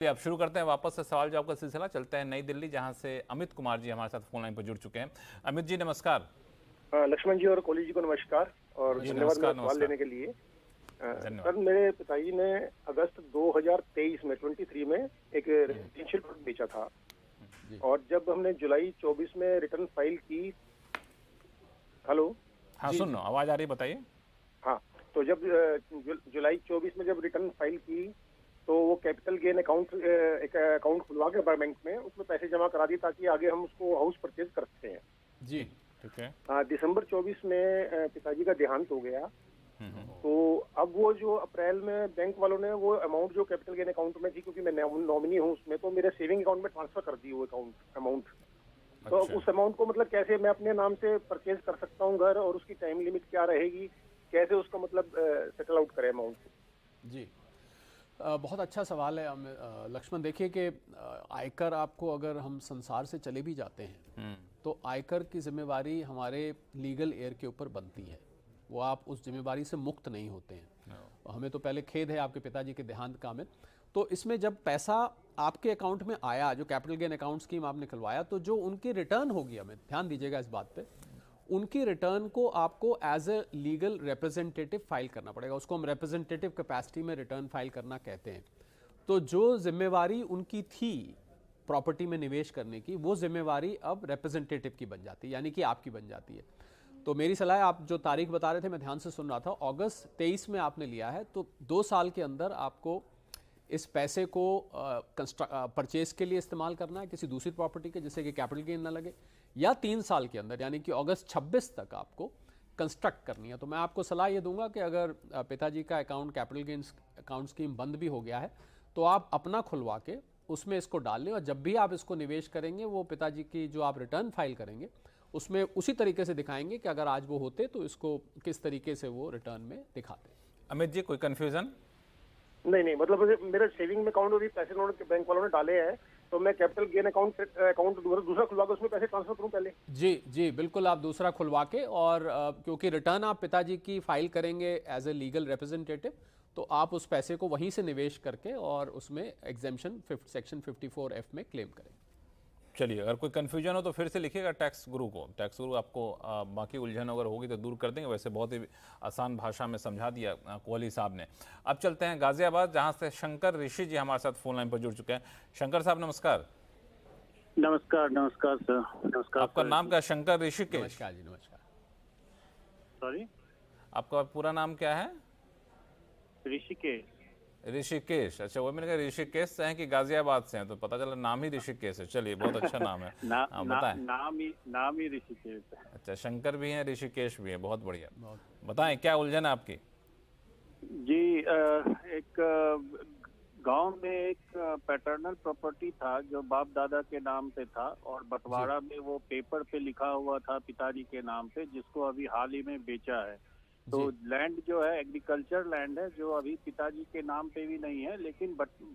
अब शुरू करते हैं वापस से सवाल जवाब का सिलसिला। चलते हैं नई दिल्ली, जहां से अमित कुमार जी हमारे साथ फोन लाइन पर जुड़ चुके हैं। अमित जी नमस्कार। लक्ष्मण जी और कोहली जी को नमस्कार और धन्यवाद मेरा सवाल लेने के लिए। सर, मेरे पिताजी ने अगस्त 2023 में 23 में एक रेजिडेंशियल प्लॉट बेचा था और जब हमने जुलाई 24 में रिटर्न फाइल की। हेलो, हाँ सुन लो, आवाज आ रही है, बताइए। हाँ, तो जब जुलाई 24 में जब रिटर्न फाइल की तो वो कैपिटल गेन अकाउंट एक अकाउंट खुलवा के बैंक में उसमें पैसे जमा करा दिए ताकि आगे हम उसको हाउस परचेज कर सकते हैं। जी ठीक है। दिसंबर 24 में पिताजी का देहांत हो गया। तो अब वो जो अप्रैल में बैंक वालों ने वो अमाउंट जो कैपिटल गेन अकाउंट में थी, क्योंकि मैं नॉमिनी हूँ उसमें, तो मेरे सेविंग अकाउंट में ट्रांसफर कर दी वो अमाउंट। तो उस अमाउंट को मतलब कैसे मैं अपने नाम से परचेज कर सकता हूँ घर, और उसकी टाइम लिमिट क्या रहेगी, कैसे उसका मतलब सेटल आउट करें अमाउंट को? जी, बहुत अच्छा सवाल है लक्ष्मण। देखिए कि आयकर आपको, अगर हम संसार से चले भी जाते हैं तो आयकर की जिम्मेवारी हमारे लीगल एयर के ऊपर बनती है। वो आप उस जिम्मेवारी से मुक्त नहीं होते हैं। हमें तो पहले खेद है आपके पिताजी के देहांत का में। तो इसमें जब पैसा आपके अकाउंट में आया, जो कैपिटल गेन अकाउंट स्कीम आपने खुलवाया, तो जो उनकी रिटर्न होगी, हमें ध्यान दीजिएगा इस बात पे, उनकी रिटर्न को आपको as a legal representative file करना पड़ेगा। उसको हम रिप्रेजेंटेटिव कैपेसिटी में रिटर्न फाइल करना कहते हैं। तो जो जिम्मेवारी उनकी थी प्रॉपर्टी में निवेश करने की, वो जिम्मेवारी अब रिप्रेजेंटेटिव की बन जाती है, यानी कि आपकी बन जाती है। तो मेरी सलाह है, आप जो तारीख बता रहे थे मैं ध्यान से सुन रहा था, अगस्त 23 में आपने लिया है, तो 2 साल के अंदर आपको इस पैसे को परचेज के लिए इस्तेमाल करना है किसी दूसरी प्रॉपर्टी के, जिससे कि कैपिटल गेन ना लगे, या 3 साल के अंदर यानी कि अगस्त 26 तक आपको कंस्ट्रक्ट करनी है। तो मैं आपको सलाह ये दूंगा कि अगर पिताजी का account capital gain account scheme बंद भी हो गया है तो आप अपना खुलवा के उसमें इसको डाल लें, और जब भी आप इसको निवेश करेंगे वो पिताजी की जो आप रिटर्न फाइल करेंगे उसमें उसी तरीके से दिखाएंगे कि अगर आज वो होते तो इसको किस तरीके से वो रिटर्न में दिखाते। अमित जी, कोई कंफ्यूजन? नहीं, मतलब मेरे सेविंग में अकाउंट भी पैसे उन्होंने बैंक वालों ने डाले हैं, तो मैं कैपिटल गेन अकाउंट दूसरा खुलवा के उसमें पैसे ट्रांसफर करूं पहले? जी बिल्कुल, आप दूसरा खुलवा के, और क्योंकि रिटर्न आप पिताजी की फाइल करेंगे एज ए लीगल रिप्रेजेंटेटिव, तो आप उस पैसे को वहीं से निवेश करके और उसमें एग्जेम्पशन सेक्शन 54F में क्लेम करेंगे। चलिए, अगर कोई कंफ्यूजन हो तो फिर से लिखिएगा टैक्स गुरु को। टैक्स गुरु आपको बाकी उलझन अगर होगी तो दूर कर देंगे। वैसे बहुत ही आसान भाषा में समझा दिया कोहली साहब ने। अब चलते हैं गाजियाबाद, जहां से शंकर ऋषि जी हमारे साथ फोन लाइन पर जुड़ चुके हैं। शंकर साहब नमस्कार। नमस्कार सर। नमस्कार। आपका नाम क्या? शंकर ऋषिकेश? नमस्कार जी, नमस्कार। सॉरी, आपका पूरा नाम क्या है? ऋषिकेश। ऋषिकेश, अच्छा। वो मैंने कहा ऋषिकेश से हैं कि गाजियाबाद से हैं, तो पता चला नाम ही ऋषिकेश है। चलिए, बहुत अच्छा नाम है। बताएं। नाम ही ऋषिकेश है। अच्छा, शंकर भी हैं, ऋषिकेश भी हैं, बहुत बढ़िया। बताएं, क्या उलझन है आपकी? जी, एक गांव में एक पैटर्नल प्रॉपर्टी था जो बाप दादा के नाम पे था, और बंटवारा में वो पेपर पे लिखा हुआ था पिताजी के नाम पे, जिसको अभी हाल ही में बेचा है। तो लैंड जो है एग्रीकल्चर लैंड है, जो अभी पिताजी के नाम पे भी नहीं है, लेकिन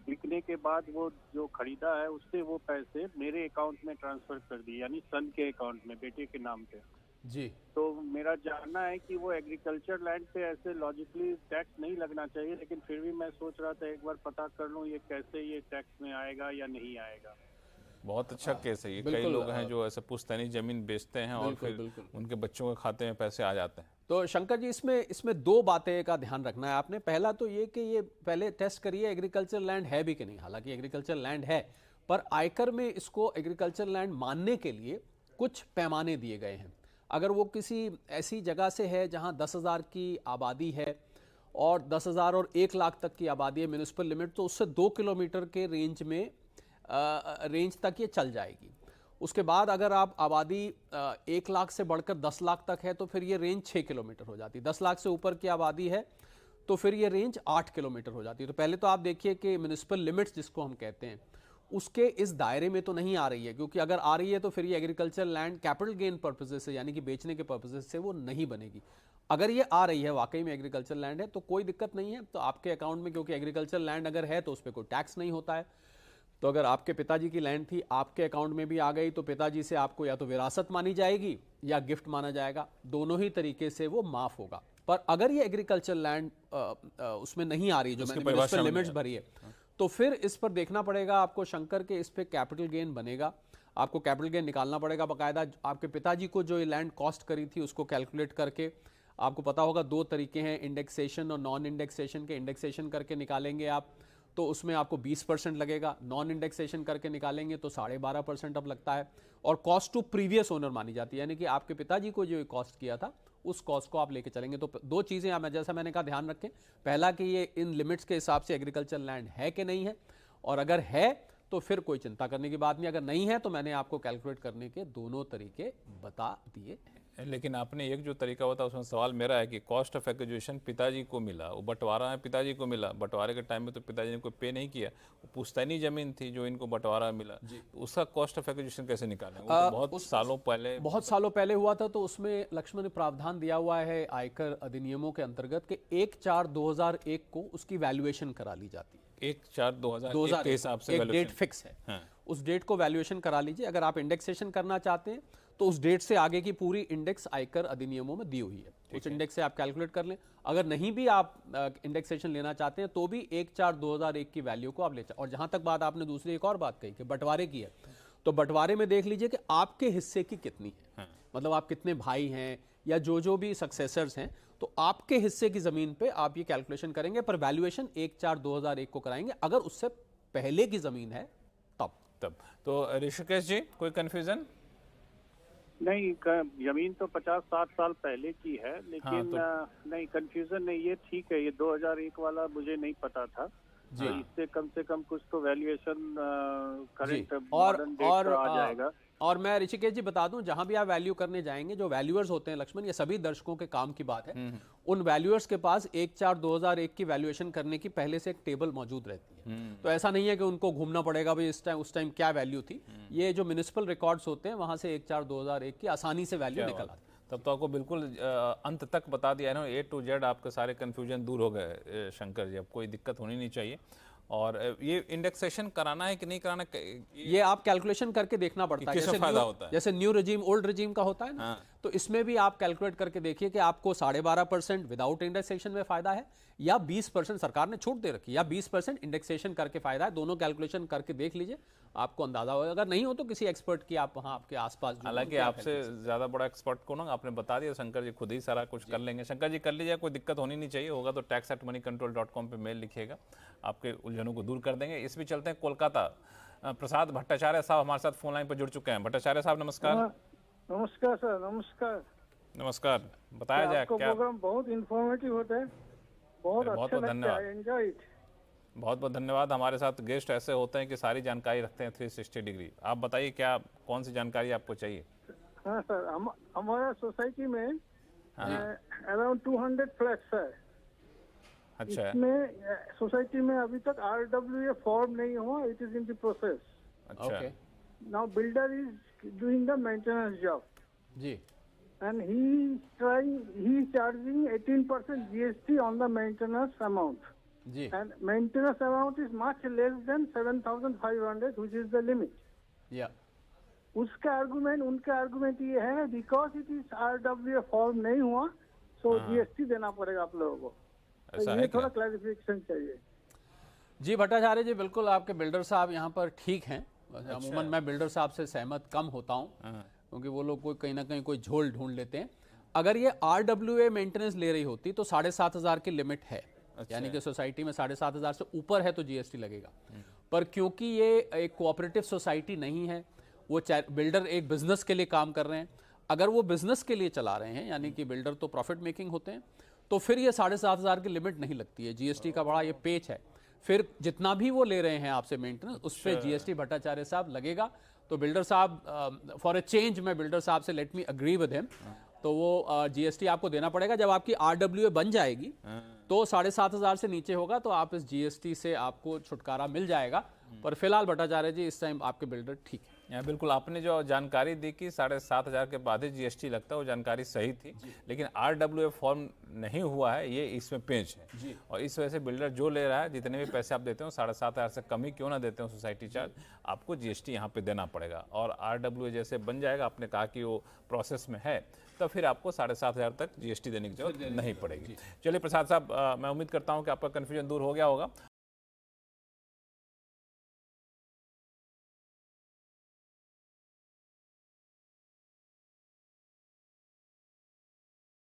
बिकने के बाद वो जो खरीदा है उससे वो पैसे मेरे अकाउंट में ट्रांसफर कर दिए, यानी सन के अकाउंट में, बेटे के नाम पे। जी, तो मेरा जानना है कि वो एग्रीकल्चर लैंड पे ऐसे लॉजिकली टैक्स नहीं लगना चाहिए, लेकिन फिर भी मैं सोच रहा था एक बार पता कर लूं ये कैसे ये टैक्स में आएगा या नहीं आएगा। बहुत अच्छा केस है ये। कई लोग हैं जो ऐसे पुश्तैनी जमीन बेचते हैं और फिर उनके बच्चों के खाते में पैसे आ जाते हैं। तो शंकर जी, इसमें 2 बातें का ध्यान रखना है आपने। पहला तो ये कि ये पहले टेस्ट करिए एग्रीकल्चर लैंड है भी कि नहीं। हालांकि एग्रीकल्चर लैंड है, पर आयकर में इसको एग्रीकल्चर लैंड मानने के लिए कुछ पैमाने दिए गए हैं। अगर वो किसी ऐसी जगह से है जहां 10,000 की आबादी है और 10,000 और 1 लाख तक की आबादी है म्यूनिसिपल लिमिट, तो उससे 2 किलोमीटर के रेंज तक ये चल जाएगी। उसके बाद अगर आप आबादी 1 लाख से बढ़कर 10 लाख तक है तो फिर ये रेंज 6 किलोमीटर हो जाती है। 10 लाख से ऊपर की आबादी है तो फिर ये रेंज 8 किलोमीटर हो जाती है। तो पहले तो आप देखिए कि म्यूनिसिपल लिमिट्स जिसको हम कहते हैं उसके इस दायरे में तो नहीं आ रही है, क्योंकि अगर आ रही है तो फिर ये agriculture land capital gain purposes से, यानी कि बेचने के पर्पसेज से वो नहीं बनेगी। अगर ये आ रही है, वाकई में एग्रीकल्चर लैंड है, तो कोई दिक्कत नहीं है। तो आपके अकाउंट में, क्योंकि एग्रीकल्चर लैंड अगर है तो उस पर कोई टैक्स नहीं होता है। तो अगर आपके पिताजी की लैंड थी, आपके अकाउंट में भी आ गई, तो पिताजी से आपको या तो विरासत मानी जाएगी या गिफ्ट माना जाएगा। दोनों ही तरीके से वो माफ होगा। पर अगर ये एग्रीकल्चर लैंड उसमें नहीं आ रही, जो मैंने लिमिट्स भरी है, तो फिर इस पर देखना पड़ेगा आपको शंकर के, इस पे कैपिटल गेन बनेगा, आपको कैपिटल गेन निकालना पड़ेगा बाकायदा। आपके पिताजी को जो ये लैंड कॉस्ट करी थी उसको कैलकुलेट करके, आपको पता होगा 2 तरीके हैं इंडेक्सेशन और नॉन इंडेक्सेशन के। इंडेक्सेशन करके निकालेंगे आप तो उसमें आपको 20% लगेगा, नॉन इंडेक्सेशन करके निकालेंगे तो 12.5% अब लगता है, और कॉस्ट टू प्रीवियस ओनर मानी जाती है, यानी कि आपके पिताजी को जो कॉस्ट किया था उस कॉस्ट को आप लेके चलेंगे। तो 2 चीज़ें आप जैसा मैंने कहा ध्यान रखें, पहला कि ये इन लिमिट्स के हिसाब से एग्रीकल्चर लैंड है कि नहीं है, और अगर है तो फिर कोई चिंता करने की बात नहीं, अगर नहीं है तो मैंने आपको कैलकुलेट करने के दोनों तरीके बता दिए। लेकिन आपने एक जो तरीका होता है उसमें सवाल मेरा है कि कॉस्ट ऑफ एक्विजिशन पिताजी को मिला, वो बंटवारा है पिताजी को मिला, बंटवारे के टाइम में तो पिताजी ने कोई पे नहीं किया, वो पुश्तैनी जमीन थी जो इनको बंटवारा मिला, तो उसका कॉस्ट ऑफ एक्विजिशन कैसे निकालें? वो तो बहुत सालों पहले हुआ था, तो उसमें लक्ष्मण ने प्रावधान दिया हुआ है आयकर अधिनियमों के अंतर्गत कि 1/4/2001 को उसकी वैल्यूएशन करा ली जाती है। 1/4/2001 के हिसाब से एक डेट फिक्स है, हाँ। उस डेट को वैल्यूएशन करा लीजिए। अगर आप इंडेक्सेशन करना चाहते हैं तो उस डेट से आगे की पूरी इंडेक्स आयकर अधिनियमों में दी हुई है, उस इंडेक्स से आप कैलकुलेट कर लें। अगर नहीं भी आप इंडेक्सेशन लेना चाहते हैं तो भी 1/4/2001 की वैल्यू को आप ले। और जहां तक बात आपने दूसरी एक और बात कही कि बंटवारे की है, तो बंटवारे में देख लीजिए कि आपके हिस्से की कितनी है, मतलब आप कितने भाई हैं या जो भी सक्सेसर्स हैं, तो आपके हिस्से की जमीन पे आप ये कैलकुलेशन करेंगे, पर वैल्यूएशन 1/4/2001 को कराएंगे। अगर उससे पहले की जमीन है तब। तो ऋषिकेश जी, कोई कंफ्यूजन? नहीं, जमीन तो 50-60 साल पहले की है, लेकिन नहीं, कंफ्यूजन नहीं, ये ठीक है। ये 2001 वाला मुझे नहीं पता था जी। तो इससे कम से कम कुछ तो वैल्यूएशन करंट मॉडर्न डेट पर आ जाएगा। और मैं ऋषिकेश जी बता दूं, जहां भी आप वैल्यू करने जाएंगे, जो वैल्यूअर्स होते हैं लक्ष्मण, ये सभी दर्शकों के काम की बात है, उन वैल्यूअर्स के पास 1/4/2001 की वैल्यूएशन करने की पहले से एक टेबल मौजूद रहती है। तो ऐसा नहीं है कि उनको घूमना पड़ेगा भाई इस टाइम उस टाइम क्या वैल्यू थी। ये जो म्युनिसिपल रिकॉर्ड्स होते हैं वहां से 1/4/2001 की आसानी से वैल्यू निकल आती है। तब तो आपको बिल्कुल अंत तक बता दिया है ना, A to Z आपके सारे कन्फ्यूजन दूर हो गए शंकर जी, अब कोई दिक्कत होनी नहीं चाहिए। और ये इंडेक्सेशन कराना है कि नहीं कराना, ये आप कैलकुलेशन करके देखना पड़ता है। जैसे न्यू रेजिम ओल्ड रेजिम का होता है ना, तो इसमें भी आप कैलकुलेट करके देखिए कि आपको 12.5% विदाउट इंडेक्सेशन में फायदा है या 20% सरकार ने छूट दे रखी, या 20% इंडेक्सेशन करके फायदा है। दोनों कैलकुलेशन करके देख लीजिए, आपको अंदाजा होगा। अगर नहीं हो तो किसी एक्सपर्ट की आप वहाँ आपके आसपास, हालांकि आपसे ज्यादा बड़ा एक्सपर्ट को ना आपने बता दिया, शंकर जी खुद ही सारा कुछ कर लेंगे। शंकर जी कर लीजिए, कोई दिक्कत होनी नहीं चाहिए, होगा तो tax@moneycontrol.com पे मेल लिखिएगा, आपके उलझनों को दूर कर देंगे। इस भी चलते हैं कोलकाता, प्रसाद भट्टाचार्य साहब हमारे साथ फोन लाइन पर जुड़ चुके हैं। भट्टाचार्य साहब नमस्कार। नमस्कार सर, नमस्कार। नमस्कार, बताया जाए क्या? प्रोग्राम बहुत इंफॉर्मेटिव होता है, बहुत अच्छा लगता है, एंजॉय इट। बहुत बहुत धन्यवाद। हमारे साथ गेस्ट ऐसे होते हैं कि सारी जानकारी रखते हैं 360 डिग्री। आप बताइए क्या, कौन सी जानकारी आपको चाहिए? हाँ सर, हमारा सोसाइटी में अराउंड 200 फ्लैट्स है। अच्छा। इसमें सोसाइटी में अभी तक RWA फॉर्म नहीं हुआ, it is in the process. अच्छा। Now builder is doing the maintenance job जी, and he is charging 18% GST on the maintenance amount. जी। And maintenance amount is much less than 7,500, which is the limit. Yeah. उसका argument, उनका argument ये है because it is RWA form नहीं हुआ, सो GST देना पड़ेगा आप लोगों को। तो ये थोड़ा क्लैरिफिकेशन चाहिए। जी भट्टाचार्य जी, बिल्कुल आपके बिल्डर साहब यहाँ पर ठीक हैं। अमूमन मैं बिल्डर साहब से सहमत कम होता हूँ, क्योंकि वो लोग कोई कहीं ना कहीं कोई झोल ढूंढ लेते हैं। अगर ये RWA मेंटेनेंस ले रही होती तो 7,500 की लिमिट है। अच्छा। यानी कि सोसाइटी में 7,500 से ऊपर है तो GST लगेगा। पर क्योंकि ये एक कोऑपरेटिव सोसाइटी नहीं है, वो बिल्डर एक बिजनेस के लिए काम कर रहे हैं, अगर वो बिजनेस के लिए चला रहे हैं, यानी कि बिल्डर तो प्रॉफिट मेकिंग होते हैं, तो फिर ये 7,500 की लिमिट नहीं लगती है। GST का बड़ा ये पेच है। फिर जितना भी वो ले रहे हैं आपसे मेंटेनेंस, उस पर GST भट्टाचार्य साहब लगेगा। तो बिल्डर साहब, फॉर अ चेंज मैं बिल्डर साहब से let me agree with him, तो वो GST आपको देना पड़ेगा। जब आपकी RWA बन जाएगी तो 7,500 से नीचे होगा तो आप इस GST से आपको छुटकारा मिल जाएगा। पर फिलहाल भट्टाचार्य जी, इस टाइम आपके बिल्डर ठीक है। बिल्कुल, आपने जो जानकारी दी कि 7,500 के बाद ही GST लगता है, वो जानकारी सही थी, लेकिन RWA फॉर्म नहीं हुआ है, ये इसमें पेंच है। और इस वजह से बिल्डर जो ले रहा है, जितने भी पैसे आप देते हो 7,500 से कम ही क्यों ना देते हो सोसाइटी चार्ज, आपको GST यहाँ पे देना पड़ेगा। और RWA जैसे बन जाएगा, आपने कहा कि वो प्रोसेस में है, तो फिर आपको 7,500 तक GST देने की जरूरत नहीं पड़ेगी। चलिए प्रसाद साहब, मैं उम्मीद करता हूँ कि आपका कन्फ्यूजन दूर हो गया होगा।